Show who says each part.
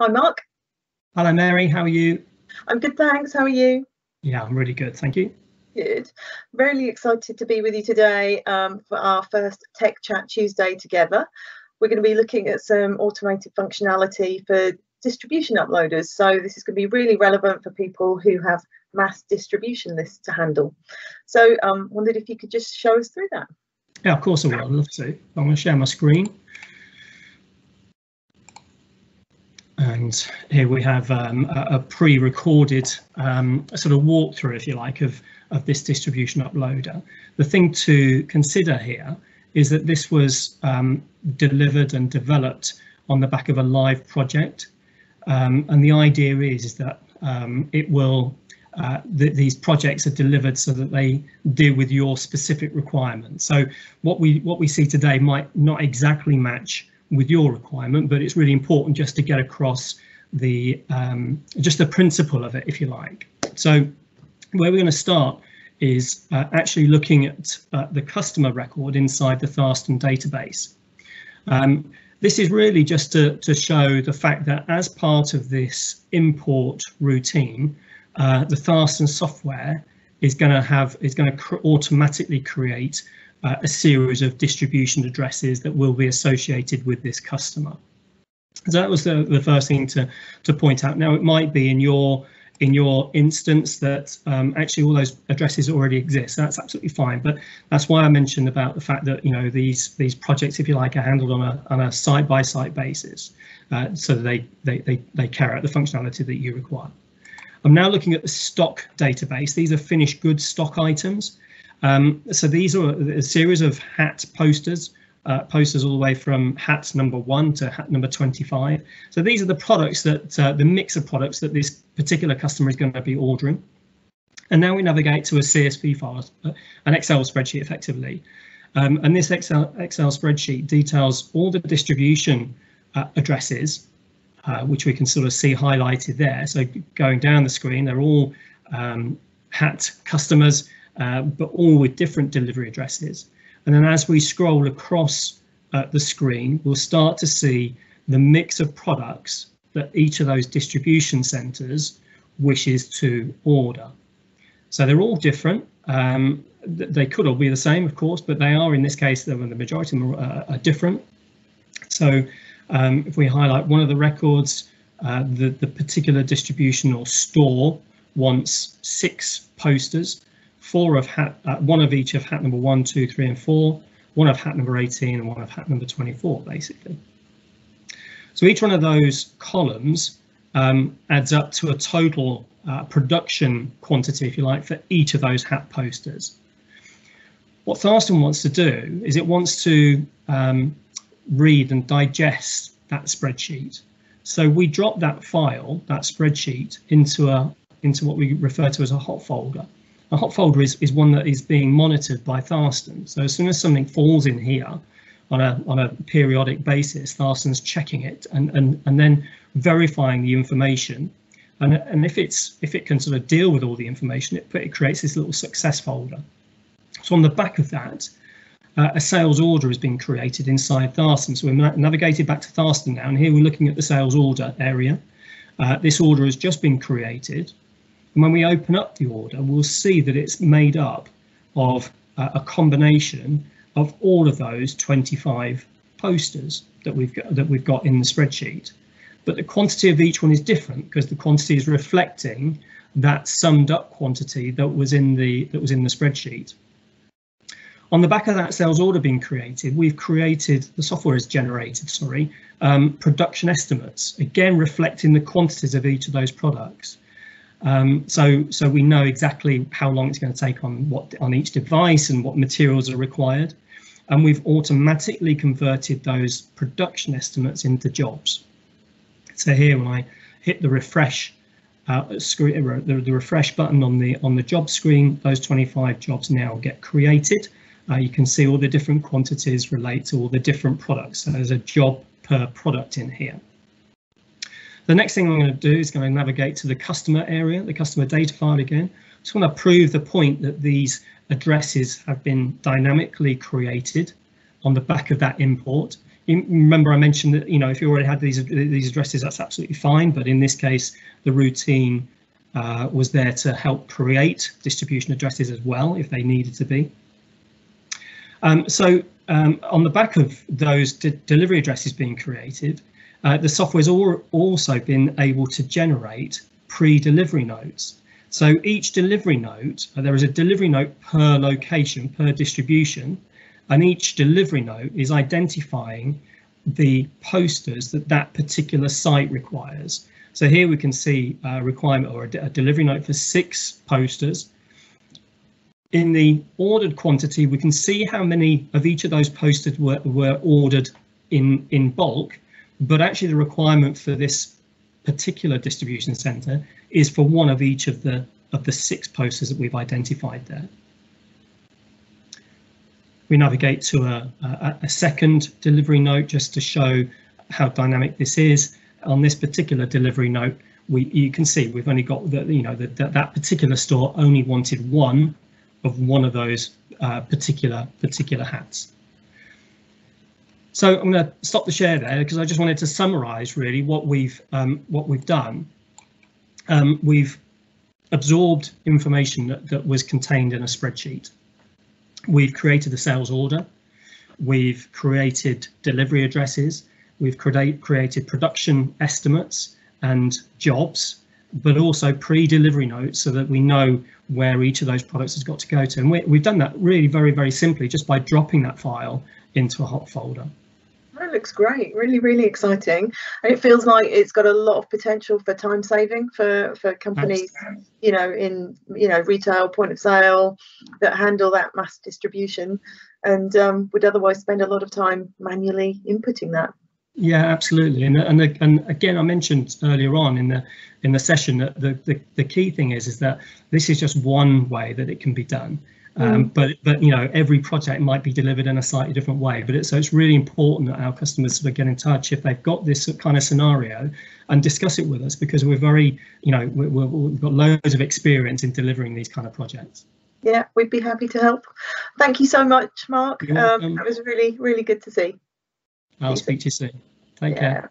Speaker 1: Hi, Mark.
Speaker 2: Hello, Mary. How are you?
Speaker 1: I'm good, thanks. How are you?
Speaker 2: Yeah, I'm really good. Thank you.
Speaker 1: Good. Really excited to be with you today for our first Tech Chat Tuesday together. We're going to be looking at some automated functionality for distribution uploaders. So this is going to be really relevant for people who have mass distribution lists to handle. So wondered if you could just show us through that.
Speaker 2: Yeah, of course I will. I'd love to. I'm going to share my screen. And here we have a pre-recorded sort of walkthrough, if you like, of this distribution uploader. The thing to consider here is that this was delivered and developed on the back of a live project. And the idea is that these projects are delivered so that they deal with your specific requirements. So what we see today might not exactly match with your requirement, but it's really important just to get across the just the principle of it, if you like. So where we're going to start is actually looking at the customer record inside the Tharstern database. This is really just to show the fact that as part of this import routine, the Tharstern software is going to automatically create a series of distribution addresses that will be associated with this customer. So that was the first thing to point out. Now, it might be in your instance that actually all those addresses already exist. That's absolutely fine, but that's why I mentioned about the fact that these projects, if you like, are handled on a site-by-site basis, so that they carry out the functionality that you require. I'm now looking at the stock database. These are finished goods stock items. So these are a series of hat posters all the way from hat number 1 to hat number 25. So these are the products that the mix of products that this particular customer is going to be ordering. And now we navigate to a CSV file, an Excel spreadsheet effectively. And this Excel spreadsheet details all the distribution addresses, which we can sort of see highlighted there. So going down the screen, they're all hat customers, but all with different delivery addresses. And then as we scroll across the screen, we'll start to see the mix of products that each of those distribution centres wishes to order. So they're all different. They could all be the same, of course, but they are, in this case, the majority of them are different. So if we highlight one of the records, the particular distribution or store wants 6 posters. 4 of one of each of hat number 1, 2, 3, and 4, one of hat number 18, and one of hat number 24, basically. So each one of those columns adds up to a total production quantity, if you like, for each of those hat posters. What Tharstern wants to do is it wants to read and digest that spreadsheet. So we drop that file, that spreadsheet, into what we refer to as a hot folder. A hot folder is one that is being monitored by Tharstern. So as soon as something falls in here on a periodic basis, Tharstern's checking it and then verifying the information. And if it can sort of deal with all the information, it creates this little success folder. So on the back of that, a sales order has been created inside Tharstern. So we're navigated back to Tharstern now, and here we're looking at the sales order area. This order has just been created. And when we open up the order, we'll see that it's made up of a combination of all of those 25 posters that we've got in the spreadsheet. But the quantity of each one is different because the quantity is reflecting that summed up quantity that was in the spreadsheet. On the back of that sales order being created, the software has generated, production estimates, again reflecting the quantities of each of those products. So we know exactly how long it's going to take on each device and what materials are required, and we've automatically converted those production estimates into jobs. So here, when I hit the refresh screen, the refresh button on the job screen, those 25 jobs now get created. You can see all the different quantities relate to all the different products. So there's a job per product in here. The next thing I'm going to do is going to navigate to the customer area, the customer data file again. Just want to prove the point that these addresses have been dynamically created on the back of that import. remember I mentioned that, you know, if you already had these addresses, that's absolutely fine. But in this case, the routine was there to help create distribution addresses as well, if they needed to be. On the back of those delivery addresses being created, the software's also been able to generate pre-delivery notes. So each delivery note, there is a delivery note per location, per distribution, and each delivery note is identifying the posters that that particular site requires. So here we can see a requirement or a delivery note for 6 posters. In the ordered quantity, we can see how many of each of those posters were ordered in bulk, but actually the requirement for this particular distribution centre is for one of each of the 6 posters that we've identified there. We navigate to a second delivery note just to show how dynamic this is. On this particular delivery note, you can see we've only got that particular store only wanted one of those particular hats. So I'm going to stop the share there because I just wanted to summarise really what we've done. We've absorbed information that was contained in a spreadsheet. We've created a sales order. We've created delivery addresses. We've created production estimates and jobs, but also pre-delivery notes so that we know where each of those products has got to go to. And we've done that really very simply just by dropping that file into a hot folder.
Speaker 1: That looks great, really exciting, and it feels like it's got a lot of potential for time saving for companies, in retail, point of sale, that handle that mass distribution and would otherwise spend a lot of time manually inputting that.
Speaker 2: Yeah, absolutely. And again, I mentioned earlier on in the session that the key thing is that this is just one way that it can be done. But every project might be delivered in a slightly different way. So it's really important that our customers sort of get in touch if they've got this kind of scenario and discuss it with us, because we're very, we've got loads of experience in delivering these kind of projects.
Speaker 1: Yeah, we'd be happy to help. Thank you so much, Mark. That was really good to see.
Speaker 2: I'll speak to you soon. Take care.